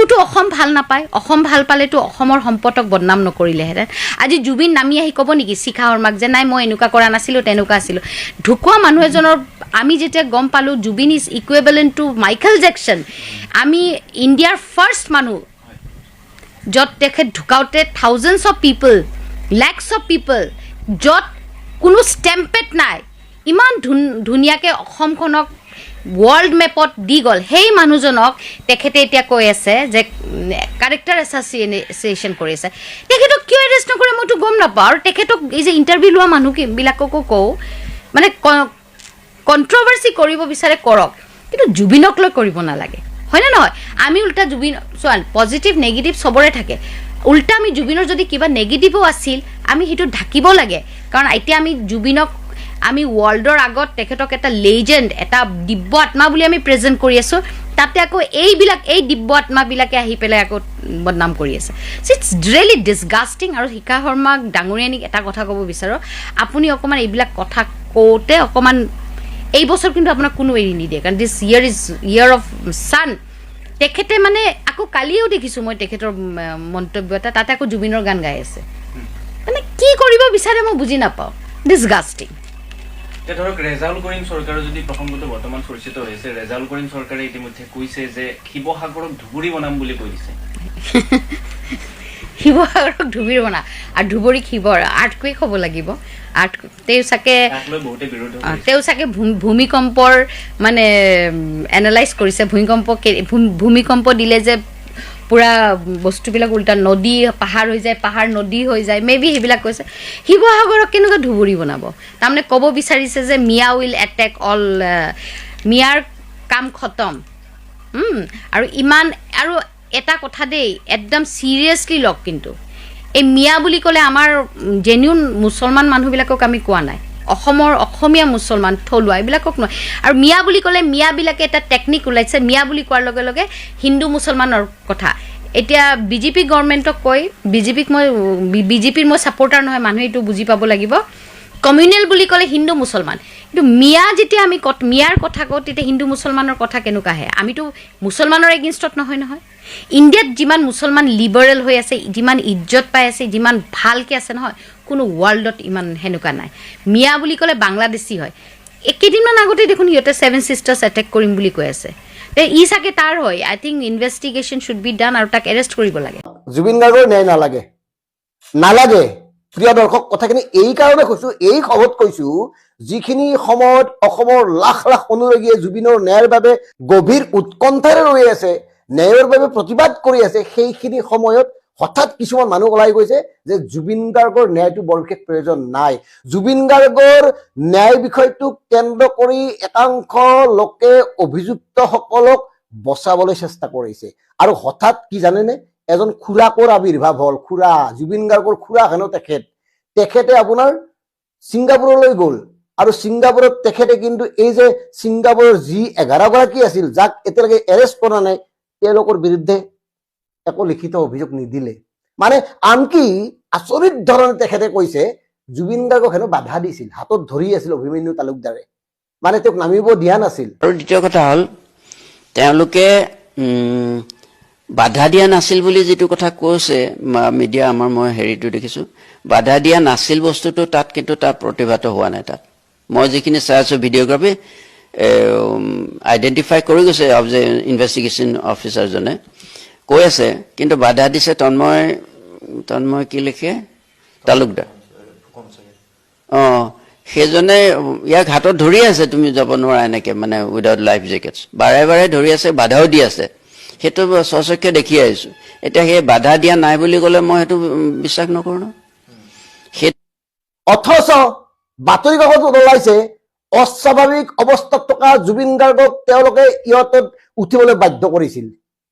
কোনোতো অসম ভাল নাপায় অসম ভাল পালেতো অসমৰ সম্পদক বদনাম নকৰিলেহেঁতেন আজি জুবিন নামি আহি ক'ব নেকি শিখা শৰ্মাক যে নাই মই এনেকুৱা কৰা নাছিলোঁ তেনেকুৱা আছিলোঁ ঢুকুৱা মানুহ এজনৰ আমি যেতিয়া গম পালোঁ Zubeen is equivalent to Michael Jackson আমি ইণ্ডিয়াৰ ফাৰ্ষ্ট মানুহ য'ত তেখেত ঢুকাওঁতে thousands of people lakhs of people য'ত কোনো ষ্টেম্পেড নাই ইমান ধুনীয়াকৈ অসমখনক ৱৰ্ল্ড মেপত দি গ'ল সেই মানুহজনক তেখেতে এতিয়া কৈ আছে যে কাৰেক্টাৰ এছ'চিয়েশ্যন কৰিছে তেখেতক কিয় এৰেষ্ট নকৰে মইতো গম নাপাওঁ আৰু তেখেতক এই যে ইণ্টাৰভিউ লোৱা মানুহবিলাককো কওঁ মানে কণ্ট্ৰভাৰ্চি কৰিব বিচাৰে কৰক কিন্তু জুবিনক লৈ কৰিব নালাগে হয়নে নহয় আমি উল্টা জুবিন চোৱা পজিটিভ নেগেটিভ চবৰে থাকে উল্টা আমি জুবিনৰ যদি কিবা নেগেটিভো আছিল আমি সেইটো ঢাকিব লাগে কাৰণ এতিয়া আমি জুবিনক আমি ৱৰ্ল্ডৰ আগত তেখেতক এটা লেজেণ্ড এটা দিব্য আত্মা বুলি আমি প্ৰেজেণ্ট কৰি আছোঁ তাতে আকৌ এই দিব্য আত্মাবিলাকে আহি পেলাই আকৌ বদনাম কৰি আছে ইটছ ৰিয়েলি ডিছগাষ্টিং আৰু শিখা শৰ্মাক ডাঙৰীয়ানীক এটা কথা ক'ব বিচাৰোঁ আপুনি অকণমান এইবিলাক কথা কওঁতে অকণমান এই বছৰ কিন্তু আপোনাক কোনো এৰি নিদিয়ে কাৰণ this year is year of sun তেখেতে মানে আকৌ কালিও দেখিছোঁ মই তেখেতৰ মন্তব্য এটা তাতে আকৌ জুবিনৰ গান গাই আছে মানে কি কৰিব বিচাৰে মই বুজি নাপাওঁ ডিছগাষ্টিং ধৰক ৰেজাউল কৰিম চৰকাৰৰ যদি প্ৰসংগটো বৰ্তমান চৰ্চিত হৈছে ৰেজাউল কৰিম চৰকাৰে ইতিমধ্যে কৈছে যে শিৱসাগৰক ধুবুৰী বনাম বুলি কৈ দিছে শিৱসাগৰক ধুবুৰী বনা আৰু ধুবুৰীক শিৱৰ আৰ্থকুৱেক হ'ব লাগিব তেওঁ চাগে ভূমিকম্পৰ মানে এনালাইজ কৰিছে ভূমিকম্প দিলে যে পুৰা বস্তুবিলাক উল্টা নদী পাহাৰ হৈ যায় পাহাৰ নদী হৈ যায় মেবি সেইবিলাক কৈছে শিৱসাগৰক কেনেকুৱা ধুবুৰী বনাব তাৰমানে ক'ব বিচাৰিছে যে মিয়া উইল এটেক অল মিয়াৰ কাম খতম আৰু ইমান আৰু এটা কথা দেই একদম চিৰিয়াছলি লওক কিন্তু এই মিয়া বুলি ক'লে আমাৰ জেনুইন মুছলমান মানুহবিলাকক আমি কোৱা নাই অসমীয়া মুছলমান থলুৱা এইবিলাকক নহয় আৰু মিয়া বুলি ক'লে মিয়াবিলাকে এটা টেকনিক ওলাইছে মিয়া বুলি কোৱাৰ লগে লগে হিন্দু মুছলমানৰ কথা এতিয়া বিজেপি গভৰ্ণমেণ্টক কৈ বিজেপিৰ মই ছাপৰ্টাৰ নহয় মানুহে এইটো বুজি পাব লাগিব কমিউনেল বুলি ক'লে হিন্দু মুছলমান কিন্তু মিয়া যেতিয়া আমি মিয়াৰ কথা কওঁ তেতিয়া হিন্দু মুছলমানৰ কথা কেনেকুৱা আহে আমিতো মুছলমানৰ এগেইনষ্টত নহয় ইণ্ডিয়াত যিমান মুছলমান লিবাৰেল হৈ আছে যিমান ইজ্জত পাই আছে যিমান ভালকৈ আছে নহয় কোনো ৱৰ্ল্ডত ইমান সেনেকুৱা নাই মিয়া বুলি ক'লে বাংলাদেশী হয় একেদিনমান আগতে দেখোন সিহঁতে 7 চিষ্টাৰ্ছ এটেক কৰিম বুলি কৈ আছে ই চাগে তাৰ হয় I think investigation should be done আৰু তাক এৰেষ্ট কৰিব লাগে জুবিন গাৰ্গৰ ন্যায় নালাগে প্ৰিয় দৰ্শক কথাখিনি এই কাৰণে কৈছোঁ এই খবৰত কৈছোঁ যিখিনি সময়ত অসমৰ লাখ লাখ অনুৰাগীয়ে জুবিনৰ ন্যায়ৰ বাবে গভীৰ উৎকণ্ঠাৰে ৰৈ আছে ন্যায়ৰ বাবে প্ৰতিবাদ কৰি আছে সেইখিনি সময়ত হঠাৎ কিছুমান মানুহ ওলাই গৈছে যে জুবিন গাৰ্গৰ ন্যায়টো বৰ বিশেষ প্ৰয়োজন নাই জুবিন গাৰ্গৰ ন্যায় বিষয়টোক কেন্দ্ৰ কৰি একাংশ লোকে অভিযুক্তসকলক বচাবলৈ চেষ্টা কৰিছে আৰু হঠাৎ কি জানেনে এজন খুৰাকৰ আবিৰ্ভাৱ হ'ল খুৰা জুবিন গাৰ্গৰ খুৰা হেনো তেখেতে আপোনাৰ ছিংগাপুৰলৈ গ'ল আৰু ছিংগাপুৰত তেখেতে কিন্তু এই যে ছিংগাপুৰৰ যি 11 গৰাকী আছিল যাক এতিয়ালৈকে এৰেষ্ট কৰা নাই তেওঁলোকৰ বিৰুদ্ধে একো লিখিত অভিযোগ নিদিলে মানে আনকি আচৰিত ধৰণে তেখেতে কৈছে জুবিন গাৰ্গক হেনো বাধা দিছিল হাতত ধৰি আছিল অভিমন্যু তালুকদাৰে মানে তেওঁক নামিব দিয়া নাছিল আৰু দ্বিতীয় কথা হ'ল তেওঁলোকে বাধা দিয়া নাছিল বুলি যিটো কথা কৈছে মিডিয়া আমাৰ মই হেৰিটো দেখিছোঁ বাধা দিয়া নাছিল বস্তুটো তাত কিন্তু তাৰ প্ৰতিভাত হোৱা নাই তাত মই যিখিনি চাই আছোঁ ভিডিঅ'গ্ৰাফী আইডেণ্টিফাই কৰি গৈছে অফ যে ইনভেষ্টিগেশ্যন অফিচাৰজনে কৈ আছে কিন্তু বাধা দিছে তন্ময় কি লিখে তালুকদাৰ সেইজনে ইয়াক হাতত ধৰি আছে তুমি যাব নোৱাৰা এনেকৈ মানে উইদাউট লাইফ জেকেটছ বাৰে বাৰে ধৰি আছে বাধাও দি আছে সেইটো স্বচক্ষে দেখি আহিছোঁ এতিয়া সেই বাধা দিয়া নাই বুলি ক'লে মই সেইটো বিশ্বাস নকৰোঁ ন অথচ বাতৰি কাকতত ওলাইছে অস্বাভাৱিক অৱস্থাত থকা জুবিন গাৰ্গক তেওঁলোকে ইহঁতত উঠিবলৈ বাধ্য কৰিছিল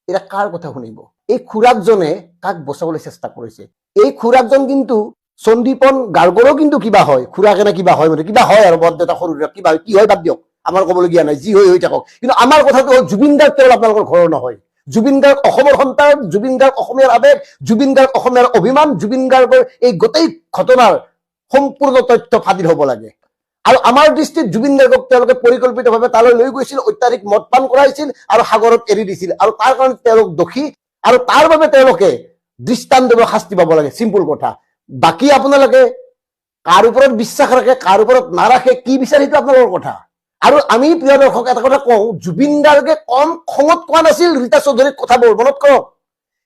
এটা কাৰ কথা শুনিব এই খুৰাকজনে কাক বচাবলৈ চেষ্টা কৰিছে এই খুৰাকজন কিন্তু সন্দীপন গাৰ্গৰো কিন্তু কিবা হয় খুৰাকে না কিবা হয় মানে কিবা হয় আৰু বৰদেউতা সৰু কিবা কি হয় বাদ দিয়ক আমাৰ ক'বলগীয়া নাই যি হৈ থাকক কিন্তু আমাৰ কথাটো হ'ল জুবিন গাৰ্গ কেৱল আপোনালোকৰ ঘৰৰ নহয় জুবিন গাৰ্গ অসমৰ সন্তান জুবিন গাৰ্গ অসমীয়াৰ আবেগ জুবিন গাৰ্গ অসমীয়াৰ অভিমান জুবিন গাৰ্গৰ এই গোটেই ঘটনাৰ সম্পূৰ্ণ তথ্য ফাদিল হ'ব লাগে আৰু আমাৰ দৃষ্টিত জুবিন গাৰ্গক তেওঁলোকে পৰিকল্পিতভাৱে তালৈ লৈ গৈছিল অত্যাধিক মদ পান কৰাইছিল আৰু সাগৰত এৰি দিছিল আৰু তাৰ কাৰণে তেওঁলোক দোষী আৰু তাৰ বাবে তেওঁলোকে দৃষ্টান্তমূলক শাস্তি পাব লাগে, চিম্পুল কথা। বাকী আপোনালোকে কাৰ ওপৰত বিশ্বাস ৰাখে, কাৰ ওপৰত নাৰাখে, কি বিচাৰে সেইটো আপোনালোকৰ কথা। আৰু আমি প্ৰিয় দৰ্শক এটা কথা কওঁ, জুবিন গাৰ্গে কম খঙত কোৱা নাছিল ৰীতা চৌধুৰীৰ কথাবোৰ, মনত কৰক।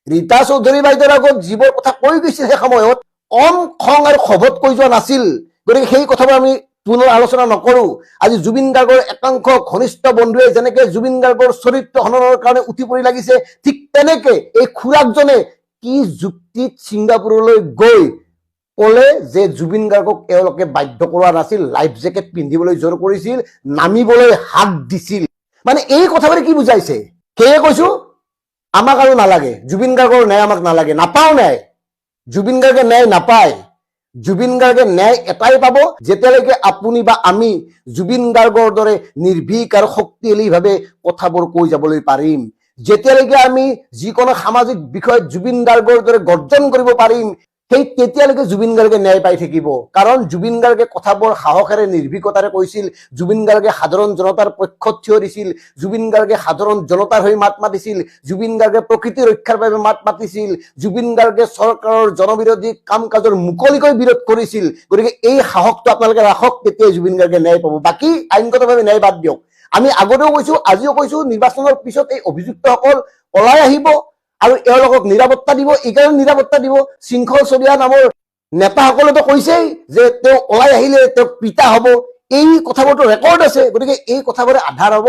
ৰীতা চৌধুৰী বাইদেউৰ আগত যিবোৰ কথা কৈ গৈছিল সেই সময়ত কম খং আৰু ক্ষোভত কৈ যোৱা নাছিল। গতিকে সেই কথাবোৰ আমি পুনৰ আলোচনা নকৰো। আজি জুবিন গাৰ্গৰ একাংশ ঘনিষ্ঠ বন্ধুৱে যেনেকে জুবিন গাৰ্গৰ চৰিত্ৰ হননৰ কাৰণে উঠি পৰি লাগিছে, ঠিক তেনেকে এই খুৰাকজনে কি যুক্তিত ছিংগাপুৰলৈ গৈ কলে যে জুবিন গাৰ্গক এওঁলোকে বাধ্য কৰোৱা নাছিল, লাইফ জেকেট পিন্ধিবলৈ জোৰ কৰিছিল, নামিবলৈ হাত দিছিল। মানে এই কথাবোৰে কি বুজাইছে? সেয়ে কৈছো আমাক আৰু নালাগে, জুবিন গাৰ্গৰ ন্যায় আমাক নালাগে, নাপাও ন্যায়। জুবিন গাৰ্গে ন্যায় নাপায়। জুবিন গাৰ্গে ন্যায় এটাই পাব যেতিয়ালৈকে আপুনি বা আমি জুবিন গাৰ্গৰ দৰে নিৰ্ভীক আৰু শক্তিশালীভাৱে কথাবোৰ কৈ যাবলৈ পাৰিম। যেতিয়ালৈকে আমি যিকোনো সামাজিক বিষয়ত জুবিন গাৰ্গৰ দৰে গৰ্জন কৰিব পাৰিম, সেই তেতিয়ালৈকে জুবিন গাৰ্গে ন্যায় পাই থাকিব। কাৰণ জুবিন গাৰ্গে কথাবোৰ সাহসেৰে নিৰ্ভীকতাৰে কৈছিল, জুবিন গাৰ্গে সাধাৰণ জনতাৰ পক্ষত থিয় দিছিল, জুবিন গাৰ্গে সাধাৰণ জনতাৰ হৈ মাত মাতিছিল, জুবিন গাৰ্গে প্ৰকৃতি ৰক্ষাৰ বাবে মাত মাতিছিল, জুবিন গাৰ্গে চৰকাৰৰ জনবিৰোধী কাম কাজৰ মুকলিকৈ বিৰোধ কৰিছিল। গতিকে এই সাহসটো আপোনালোকে ৰাখক, তেতিয়াই জুবিন গাৰ্গে ন্যায় পাব। বাকী আইনগতভাৱে ন্যায় বাদ দিয়ক। আমি আগতেও কৈছো, আজিও কৈছো, নিৰ্বাচনৰ পিছত এই অভিযুক্তসকল ওলাই আহিব আৰু এওঁলোকক নিৰাপত্তা দিব। এইকাৰণে নিৰাপত্তা দিব, শৃংখল চলিয়া নামৰ নেতাসকলেতো কৈছেই যে তেওঁ ওলাই আহিলে তেওঁক পিতা হব। এই কথাবোৰতো ৰেকৰ্ড আছে। গতিকে এই কথাবোৰে আধাৰ হব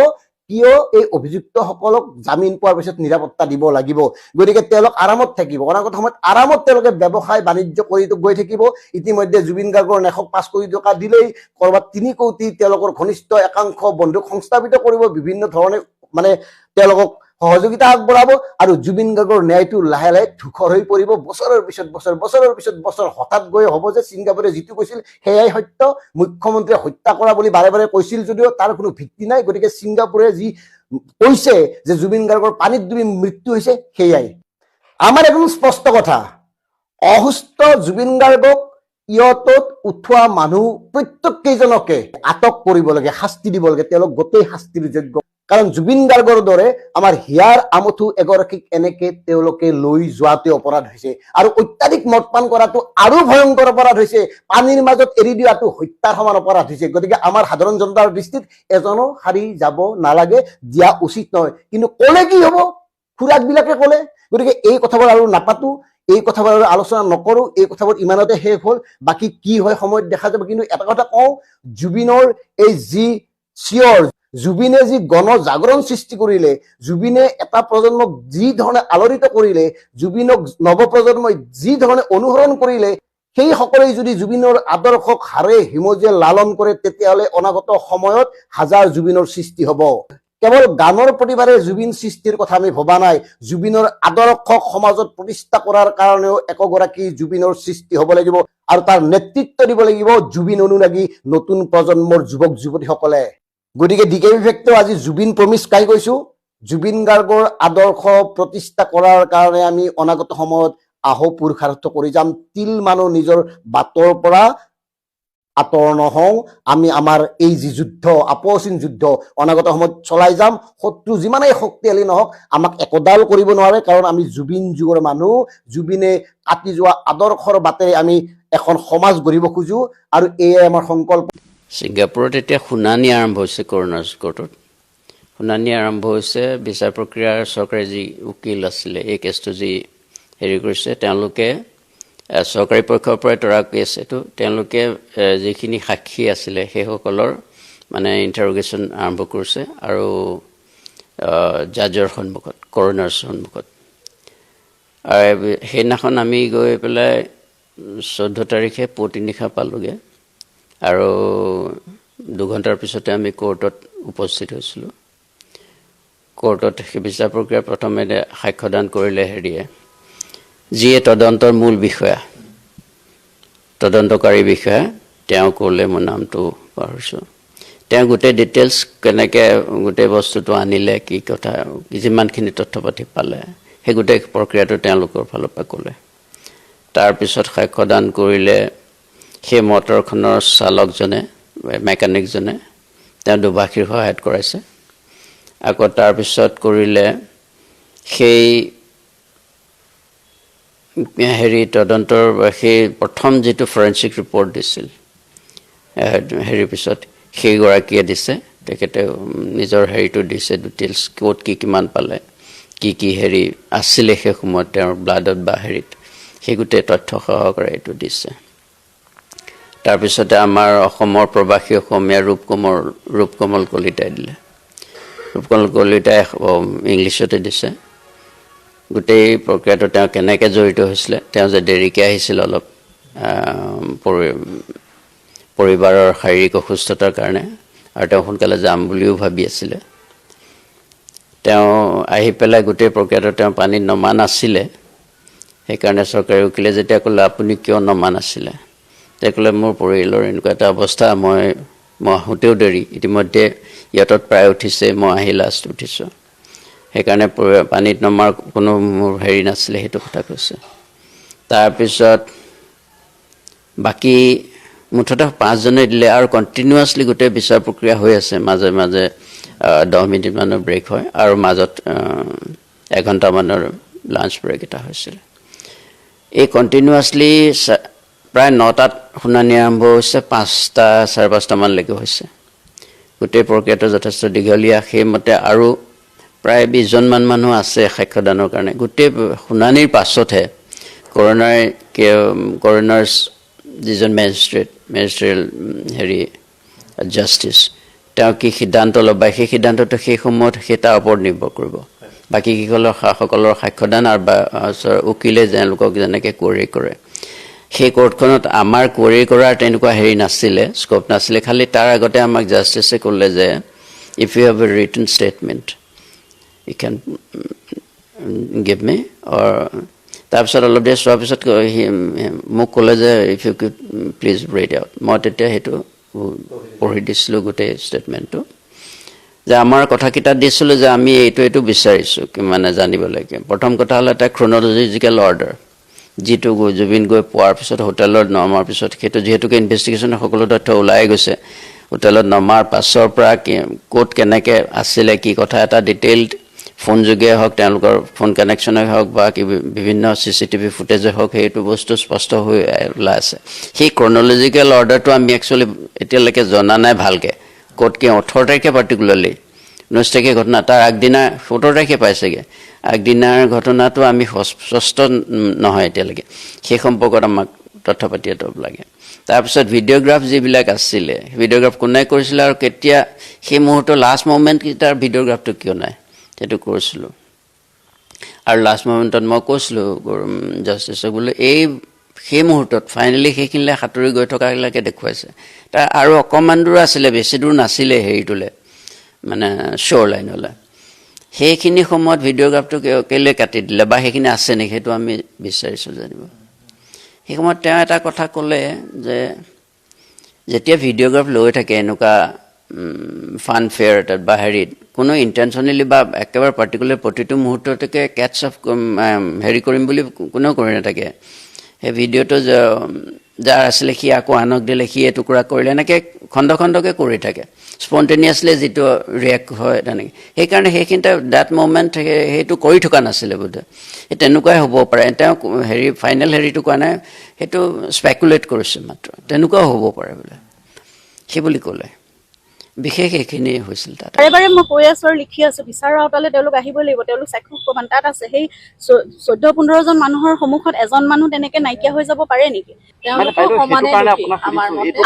কিয় এই অভিযুক্তসকলক জামিন পোৱাৰ পিছত নিৰাপত্তা দিব লাগিব। গতিকে তেওঁলোক আৰামত থাকিব, অনাগত সময়ত আৰামত তেওঁলোকে ব্যৱসায় বাণিজ্য কৰি গৈ থাকিব। ইতিমধ্যে জুবিন গাৰ্গৰ 905 কোটি টকা দিলেই কৰবাত 3 কোটি তেওঁলোকৰ ঘনিষ্ঠ একাংশ বন্ধুক সংস্থাপিত কৰিব, বিভিন্ন ধৰণে মানে তেওঁলোকক সহযোগিতা আগবঢ়াব আৰু জুবিন গাৰ্গৰ ন্যায়টো লাহে লাহে ধূসৰ হৈ পৰিব। বছৰৰ পিছত বছৰ, বছৰৰ পিছত বছৰ, হঠাৎ গৈ হ'ব যে ছিংগাপুৰে যিটো কৈছিল সেয়াই সত্য। মুখ্যমন্ত্ৰীয়ে হত্যা কৰা বুলি বাৰে বাৰে কৈছিল যদিও তাৰ কোনো ভিত্তি নাই। গতিকে ছিংগাপুৰে যি কৈছে যে জুবিন গাৰ্গৰ পানীত ডুবি মৃত্যু হৈছে সেয়াই। আমাৰ একদম স্পষ্ট কথা, অসুস্থ জুবিন গাৰ্গক ইয়তত উঠোৱা মানুহ প্ৰত্যেককেইজনকে আটক কৰিব লাগে, শাস্তি দিব লাগে। তেওঁলোক গোটেই শাস্তিৰ যোগ্য। কাৰণ জুবিন গাৰ্গৰ দৰে আমাৰ হিয়াৰ আমঠু এগৰাকীক এনেকে তেওঁলোকে লৈ যোৱাতে অপৰাধ হৈছে। আৰু অত্যাধিক মদ পান কৰাটো আৰু ভয়ংকৰ অপৰাধ হৈছে। পানীৰ মাজত এৰি দিয়াটো হত্যাৰ সমান অপৰাধ হৈছে। গতিকে আমাৰ সাধাৰণ জনতাৰ দৃষ্টিত এজনো সাৰি যাব নালাগে, দিয়া উচিত নহয়। কিন্তু কলে কি হব? খুৰাক বিলাকে কলে। গতিকে এই কথাবোৰ আৰু নাপাতো, এই কথাবোৰ আৰু আলোচনা নকৰো। এই কথাবোৰ ইমানতে শেষ হল। বাকী কি হয় সময়ত দেখা যাব। কিন্তু এটা কথা কওঁ, জুবিনৰ এই যি চিঞৰ, জুবিনে যি গণজাগৰণ সৃষ্টি কৰিলে, জুবিনে এটা প্ৰজন্মক যি ধৰণে আলোড়িত কৰিলে, জুবিনক নৱপ্ৰজন্মই যি ধৰণে অনুসৰণ কৰিলে, সেই সকলেই যদি জুবিনৰ আদৰ্শক হাড়ে হিমজে লালন কৰে, তেতিয়াহ'লে অনাগত সময়ত হাজাৰ জুবিনৰ সৃষ্টি হ'ব। কেৱল গানৰ প্ৰতিভাৰে জুবিন সৃষ্টিৰ কথা আমি ভবা নাই। জুবিনৰ আদৰ্শক সমাজত প্ৰতিষ্ঠা কৰাৰ কাৰণেও একগৰাকী জুবিনৰ সৃষ্টি হ'ব লাগিব আৰু তাৰ নেতৃত্ব দিব লাগিব জুবিন অনুৰাগী নতুন প্ৰজন্মৰ যুৱক যুৱতীসকলে। গতিকে ডিকেবি ফেক্টৰ আজি জুবিন প্ৰমিচ কাই কৈছো, জুবিন গাৰ্গৰ আদৰ্শ প্ৰতিষ্ঠা কৰাৰ কাৰণে আমি অনাগত সময়ত আহো পুৰুষাৰ্থ কৰি যাম। তিল মানুহ নিজৰ বাটৰ পৰা আঁতৰ নহওঁ। আমি আমাৰ এই যি যুদ্ধ, আপোচিন যুদ্ধ অনাগত সময়ত চলাই যাম। শত্ৰু যিমানেই শক্তিশালী নহওক আমাক একোডাল কৰিব নোৱাৰে। কাৰণ আমি জুবিন যুগৰ মানুহ। জুবিনে কাটি যোৱা আদৰ্শৰ বাটেৰে আমি এখন সমাজ গঢ়িব খোজো আৰু এয়াই আমাৰ সংকল্প। ছিংগাপুৰত এতিয়া শুনানি আৰম্ভ হৈছে কৰোনাৰ কোৰ্টত। শুনানি আৰম্ভ হৈছে। বিচাৰ প্ৰক্ৰিয়াৰ চৰকাৰী যি উকিল আছিলে, এই কেছটো যি হেৰি কৰিছে, তেওঁলোকে চৰকাৰী পক্ষৰ পৰাই তৰা কৰি আছে। এইটো তেওঁলোকে যিখিনি সাক্ষী আছিলে সেইসকলৰ মানে ইণ্টাৰোগেশ্যন আৰম্ভ কৰিছে আৰু জাজৰ সন্মুখত, কৰোনাৰ সন্মুখত। আৰু সেইদিনাখন আমি গৈ পেলাই 14 তাৰিখে পুৱতি নিশা পালোগৈ আৰু 2 ঘণ্টাৰ পিছতে আমি কোৰ্টত উপস্থিত হৈছিলোঁ। কোৰ্টত সেই বিচাৰ প্ৰক্ৰিয়া প্ৰথমে সাক্ষ্যদান কৰিলে হেৰিয়ে, যিয়ে তদন্তৰ মূল বিষয়া, তদন্তকাৰী বিষয়া, তেওঁ ক'লে, মোৰ নামটো পাহৰিছোঁ, তেওঁ গোটেই ডিটেইলছ কেনেকৈ গোটেই বস্তুটো আনিলে, কি কথা, যিমানখিনি তথ্য পাতি পালে, সেই গোটেই প্ৰক্ৰিয়াটো তেওঁলোকৰ ফালৰ পৰা ক'লে। তাৰপিছত সাক্ষ্যদান কৰিলে সেই মটৰখনৰ চালকজনে, মেকানিকজনে, তেওঁ দুভাষীৰ সহায়ত কৰাইছে। আকৌ তাৰপিছত কৰিলে সেই হেৰি তদন্তৰ সেই প্ৰথম যিটো ফৰেঞ্চিক ৰিপৰ্ট দিছিল হেৰিৰ পিছত সেইগৰাকীয়ে দিছে, তেখেতে নিজৰ হেৰিটো দিছে ডিটেইলছ, ক'ত কি কিমান পালে, কি হেৰি আছিলে সেই সময়ত তেওঁৰ ব্লাডত বা হেৰিত, সেই গোটেই তথ্য সহকাৰে এইটো দিছে। তাৰপিছতে আমাৰ অসমৰ প্ৰবাসী অসমীয়া ৰূপকমল কলিতাই দিলে। ৰূপকমল কলিতাই ইংলিছতে দিছে। গোটেই প্ৰক্ৰিয়াটো তেওঁ কেনেকৈ জড়িত হৈছিলে, তেওঁ যে দেৰিকৈ আহিছিল অলপ পৰিবাৰৰ শাৰীৰিক অসুস্থতাৰ কাৰণে, আৰু তেওঁ সোনকালে যাম বুলিও ভাবি আছিলে। তেওঁ আহি পেলাই গোটেই প্ৰক্ৰিয়াটো তেওঁ পানীত নমা নাছিলে। সেইকাৰণে চৰকাৰী উকিলে যেতিয়া ক'লে আপুনি কিয় নমা নাছিলে, তেওঁ ক'লে মোৰ পৰিয়ালৰ এনেকুৱা এটা অৱস্থা, মই আহোঁতেও দেৰি, ইতিমধ্যে ইয়াতত প্ৰায় উঠিছে, মই আহি লাষ্ট উঠিছোঁ, সেইকাৰণে পানীত নমাৰ কোনো মোৰ হেৰি নাছিলে, সেইটো কথা কৈছে। তাৰপিছত বাকী মুঠতে 5 জনে দিলে, আৰু কণ্টিনিউৱাছলি গোটেই বিচাৰ প্ৰক্ৰিয়া হৈ আছে, মাজে মাজে 10 মিনিটমানৰ ব্ৰেক হয়, আৰু মাজত 1 ঘণ্টামানৰ লাঞ্চ ব্ৰেক এটা হৈছিল। এই কণ্টিনিউৱাছলি প্ৰায় 9টাত শুনানি আৰম্ভ হৈছে, 5টা 5:30মানলৈকে হৈছে। গোটেই প্ৰক্ৰিয়াটো যথেষ্ট দীঘলীয়া। সেইমতে আৰু প্ৰায় 20জনমান মানুহ আছে সাক্ষ্যদানৰ কাৰণে। গোটেই শুনানিৰ পাছতহে কৰোনাৰ যিজন মেজিষ্ট্ৰেট হেৰি জাষ্টিছ, তেওঁ কি সিদ্ধান্ত ল'ব, সেই সিদ্ধান্তটো সেই সময়ত সেই তাৰ ওপৰত নিৰ্ভৰ কৰিব। বাকীসকলৰ সাক্ষ্যদান আৰু উকিলে তেওঁলোকক যেনেকৈ কোৱেৰি কৰে, সেই কোৰ্টখনত আমাৰ কোৱেৰি কৰাৰ তেনেকুৱা হেৰি নাছিলে, স্ক'প নাছিলে। খালি তাৰ আগতে আমাক জাষ্টিছে ক'লে যে if you have a written statement you can give me, তাৰপিছত অলপ দেৰি চোৱাৰ পিছত মোক ক'লে যে if you could please read out. মই তেতিয়া সেইটো পঢ়ি দিছিলোঁ গোটেই ষ্টেটমেণ্টটো, যে আমাৰ কথাকেইটা দিছিলোঁ যে আমি এইটো বিচাৰিছোঁ মানে জানিবলৈকে। প্ৰথম কথা হ'ল এটা ক্ৰনলজিকেল অৰ্ডাৰ, যিটো জুবিন গৈ পোৱাৰ পিছত হোটেলত নমাৰ পিছত, সেইটো যিহেতুকে ইনভেষ্টিগেশ্যনৰ সকলো তথ্য ওলাই গৈছে, হোটেলত নমাৰ পাছৰ পৰা ক'ত কেনেকৈ আছিলে, কি কথা, এটা ডিটেইলড ফোন যোগে হওক, তেওঁলোকৰ ফোন কানেকশ্যনে হওক, বা বিভিন্ন CCTV ফুটেজে হওক, সেইটো বস্তু স্পষ্ট হৈ ওলাই আছে। সেই ক্ৰনলজিকেল অৰ্ডাৰটো আমি একচুৱেলি এতিয়ালৈকে জনা নাই ভালকৈ, ক'ত কি 18 তাৰিখে পাৰ্টিকুলাৰলি, 19 তাৰিখে ঘটনা, তাৰ আগদিনা 17 তাৰিখে পাইছেগৈ। আগদিনাৰ ঘটনাটো আমি স্পষ্ট নহয় এতিয়ালৈকে, সেই সম্পৰ্কত আমাক তথ্য পাতি এটা লাগে। তাৰপিছত ভিডিঅ'গ্ৰাফ যিবিলাক আছিলে, ভিডিঅ'গ্ৰাফ কোনে কৰিছিলে আৰু কেতিয়া, সেই মুহূৰ্তৰ লাষ্ট মুমেণ্টকেইটাৰ ভিডিঅ'গ্ৰাফটো কিয় নাই, সেইটো কৰিছিলোঁ। আৰু লাষ্ট মুমেণ্টত মই কৈছিলোঁ জাষ্টিছক বোলো সেই মুহূৰ্তত ফাইনেলি সেইখিনিলৈ সাঁতুৰি গৈ থকাবিলাকে দেখুৱাইছে। তাৰ আৰু অকণমান দূৰ আছিলে, বেছি দূৰ নাছিলে হেৰিটোলৈ, মানে শ্বৰ লাইনলৈ। সেইখিনি সময়ত ভিডিঅ'গ্ৰাফটো কেলৈ কাটি দিলে, বা সেইখিনি আছে নেকি, সেইটো আমি বিচাৰিছোঁ জানিব। সেই সময়ত তেওঁ এটা কথা ক'লে যে যেতিয়া ভিডিঅ'গ্ৰাফ লৈ থাকে এনেকুৱা ফান ফেয়াৰ এটাত বা হেৰিত, কোনো ইণ্টেনশ্যনেলি বা একেবাৰে পাৰ্টিকুলাৰ প্ৰতিটো মুহূৰ্ততে কেটছ অফ হেৰি কৰিম বুলি কোনেও কৰি নাথাকে। সেই ভিডিঅ'টো যাৰ আছিলে সি আকৌ আনক দিলে, সি এটুকুৰা কৰিলে, এনেকৈ খণ্ড খণ্ডকৈ কৰি থাকে, স্পণ্টেনিয়াছলি যিটো ৰিয়েক্ট হয় তেনেকৈ। সেইকাৰণে সেইখিনিতে ডেট মুমেণ্ট সেইটো কৰি থকা নাছিলে বোধহয়, সেই তেনেকুৱাই হ'ব পাৰে। তেওঁ হেৰি ফাইনেল হেৰিটো কোৱা নাই, সেইটো স্পেকুলেট কৰিছে মাত্ৰ, তেনেকুৱাও হ'ব পাৰে বোলে, সেই বুলি ক'লে। বিশেষ এইখিনি হৈছিল তাত। বাৰে বাৰে মই কৈ আছো আৰু লিখি আছো, বিচাৰৰ আওতালে তেওঁলোক আহিবই লাগিব, তেওঁলোক চাক্ষুষ প্ৰমাণ তাত আছে। সেই 14-15জন মানুহৰ সন্মুখত এজন মানুহ তেনেকে নাইকিয়া হৈ যাব পাৰে নেকি?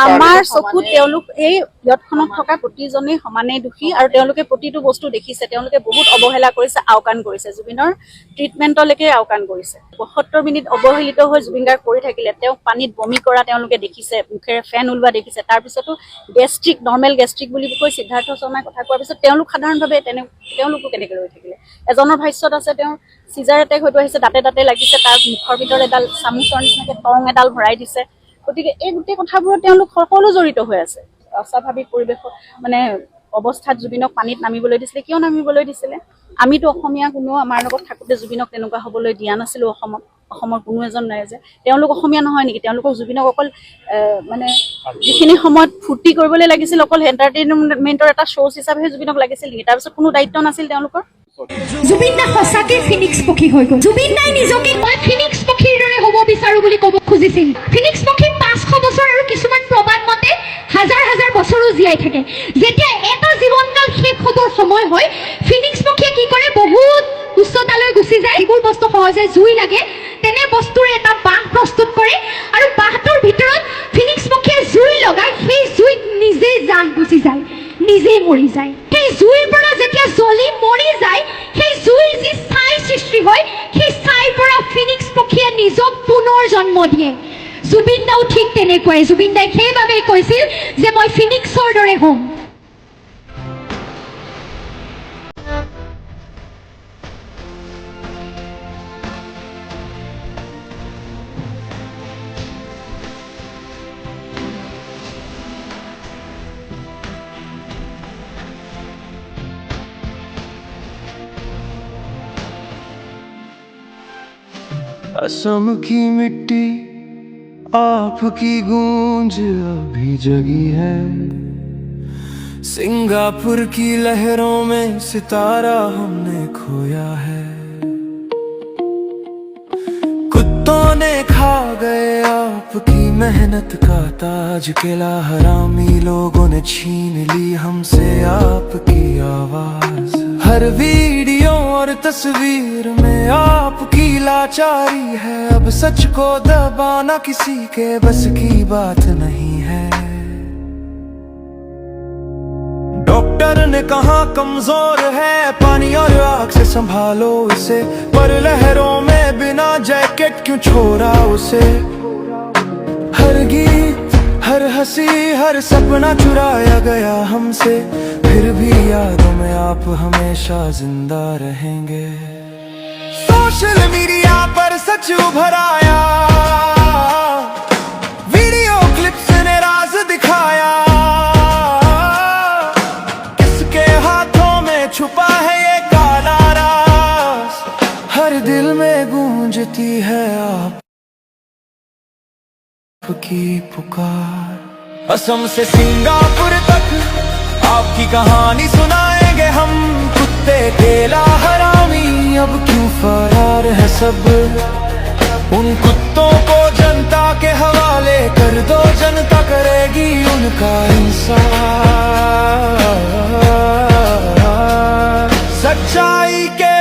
আমাৰ চকুত তেওঁলোক এই ইয়াতখনত থকা প্ৰতিজনেই সমানেই দোষী, আৰু তেওঁলোকে প্ৰতিটো বস্তু দেখিছে, তেওঁলোকে বহুত অৱহেলা কৰিছে, আওকাণ কৰিছে, জুবিনৰ ট্ৰিটমেণ্টলৈকে আওকাণ কৰিছে। 72 মিনিট অৱহেলিত হৈ জুবিন গাৰ্গ পৰি থাকিলে, তেওঁক পানীত বমি কৰা তেওঁলোকে দেখিছে, মুখেৰে ফেন ওলোৱা দেখিছে, তাৰপিছতো নৰ্মেল গেষ্ট্ৰিক বুলি কৈ সিদ্ধাৰ্থ শৰ্মাই কথা কোৱাৰ পিছত তেওঁলোক সাধাৰণভাৱে তেওঁলোকো কেনেকৈ ৰৈ থাকিলে। এজনৰ ভাষ্যত আছে তেওঁৰ চিজাৰ এটেক হয়তো আহিছে, দাঁতে লাগিছে, তাৰ মুখৰ ভিতৰত এডাল চামুচৰ নিচিনাকৈ টং এডাল ভৰাই দিছে। গতিকে এই গোটেই কথাবোৰত তেওঁলোক সকলো জড়িত হৈ আছে। অস্বাভাৱিক পৰিৱেশত মানে অৱস্থাত জুবিনক পানীত নামিবলৈ দিছিলে, কিয় নামিবলৈ দিছিলে? আমিতো অসমীয়া কোনো আমাৰ লগত থাকোঁতে জুবিনক তেনেকুৱা হ'বলৈ দিয়া নাছিলোঁ। অসমৰ কোনো এজন নাই যে তেওঁলোক অসমীয়া নহয় নেকি? তেওঁলোকক জুবিনক অকল মানে যিখিনি সময়ত ফূৰ্তি কৰিবলৈ লাগিছিল, অকল এণ্টাৰটেইনমেণ্টৰ এটা শ্ব' হিচাপেহে জুবিনক লাগিছিল নেকি? তাৰপিছত কোনো দায়িত্ব নাছিল তেওঁলোকৰ? জুবিন দা সঁচাকে ফিনিক্স পক্ষী হৈ গ'ল। জুবিন দাই নিজকে মই ফিনিক্স পক্ষীৰ বিচাৰো বুলি ক'ব খুজিছিল। ফিনিক্স পক্ষী 500 বছৰ আৰু কিছুমান প্ৰবাদ মতে হাজাৰ হাজাৰ বছৰো জীয়াই থাকে। যেতিয়া এটা জীৱনকাল শেষ হ'বৰ সময় হয়, ফিনিক্স পক্ষীয়ে কি কৰে, বহুত উচ্চতালৈ গুচি যায়। যিবোৰ বস্তু সহজে জুই লাগে তেনে বস্তুৰে এটা বাঁহ প্ৰস্তুত কৰে আৰু বাঁহটোৰ ভিতৰত ফিনিক্স পক্ষীয়ে জুই লগায়। সেই জুইত নিজেই জান গুচি যায়, নিজেই মৰি যায়। সেই জুইৰ পৰা যেতিয়া জ্বলি মৰি যায়, সেই জুইৰ যি ছাই সৃষ্টি হয়, সেই ছাইৰ পৰা ফিনিক্স পক্ষীয়ে নিজক পুনৰ জন্ম দিয়ে। জুবিন দাও ঠিক তেনেকুৱাই। জুবিন দাই সেইবাবেই কৈছিল যে মই ফিনিক্সৰ দৰে হ'ম। असम की मिट्टी आपकी गूंज अभी जगी है, सिंगापुर की लहरों में सितारा हमने खोया है। कुत्तों ने खा गए आपकी मेहनत का ताज, किला हरामी लोगों ने छीन ली हमसे आपकी आवाज। हर वीडियो और तस्वीर में आपकी लाचारी है, अब सच को दबाना किसी के बस की बात नहीं है। डॉक्टर ने कहा कमजोर है, पानी और आग से संभालो इसे, पर लहरों में बिना जैकेट क्यों छोड़ा उसे। हर गीत, हर हंसी, हर सपना चुराया गया हमसे, फिर भी यादों में आप हमेशा जिंदा रहेंगे। सोशल मीडिया पर सच उभर आया, वीडियो क्लिप्स ने राज दिखाया, किसके हाथों में छुपा है ये काला राज। हर दिल में गूंजती है आपकी पुकार। असम से सिंगापुर तक आपकी कहानी सुनाएंगे हम, कुत्ते केला हरामी अब क्यों फरार है सब। उन कुत्तों को जनता के हवाले कर दो, जनता करेगी उनका इंसाफ। सच्चाई के